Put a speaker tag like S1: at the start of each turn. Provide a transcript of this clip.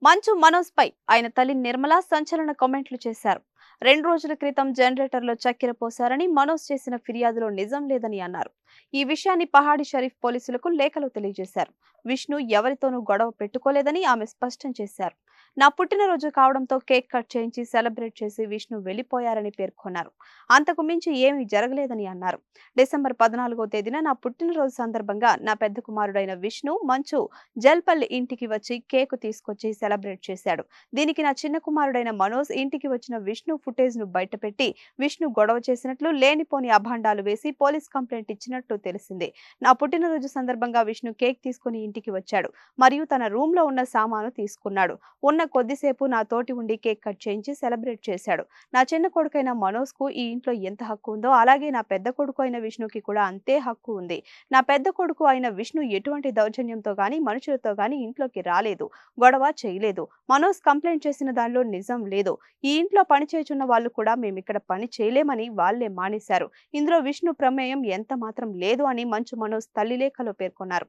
S1: మంచు మనోజ్ పై ఆయన తల్లి నిర్మల సంచలన కామెంట్లు చేశారు. 2 రోజుల క్రితం జనరేటర్లో చక్కెర పోశారని మనోజ్ చేసిన ఫిర్యాదులో నిజం లేదని అన్నారు. ఈ విషయాన్ని పహాడి షరీఫ్ పోలీసులకు లేఖలో తెలియజేశారు. విష్ణు ఎవరితోనూ గొడవ పెట్టుకోలేదని ఆమె స్పష్టం చేశారు. నా పుట్టినరోజు కావడంతో కేక్ కట్ చేయించి సెలబ్రేట్ చేసి విష్ణు వెళ్లిపోయారని పేర్కొన్నారు. అంతకు మించి ఏమీ జరగలేదని అన్నారు. డిసెంబర్ 14వ తేదీన నా పుట్టినరోజు సందర్భంగా నా పెద్ద కుమారుడైన విష్ణు మంచు జల్పల్లి ఇంటికి వచ్చి కేకు తీసుకొచ్చి సెలబ్రేట్ చేశాడు. దీనికి నా చిన్న కుమారుడైన మనోజ్ ఇంటికి వచ్చిన విష్ణు ఫుటేజ్ ను బయటపెట్టి విష్ణు గొడవ చేసినట్లు లేనిపోని అభాండాలు వేసి పోలీస్ కంప్లైంట్ ఇచ్చినట్లు తెలిసింది. నా పుట్టినరోజు సందర్భంగా విష్ణు కేక్ తీసుకుని ఇంటికి వచ్చాడు మరియు తన రూమ్ లో ఉన్న సామాను తీసుకున్నాడు. ఉన్న కొద్దిసేపు నా తోటి ఉండి కేక్ కట్ చేయించి సెలబ్రేట్ చేశాడు. నా చిన్న కొడుకైన మనోజ్ కు ఈ ఇంట్లో ఎంత హక్కు ఉందో అలాగే నా పెద్ద కొడుకు అయిన విష్ణుకి కూడా అంతే హక్కు ఉంది. నా పెద్ద కొడుకు అయిన విష్ణు ఎటువంటి దౌర్జన్యంతో గాని మనుషులతో గాని ఇంట్లోకి రాలేదు, గొడవ చేయలేదు. మనోజ్ కంప్లైంట్ చేసిన దానిలో నిజం లేదు. ఈ ఇంట్లో పని చేయుచున్న వాళ్ళు కూడా మేమిక్కడ పని చేయలేమని వాళ్లే మానేశారు. ఇందులో విష్ణు ప్రమేయం ఎంత మాత్రం లేదు అని మంచు మనోజ్ తల్లి లేఖలో పేర్కొన్నారు.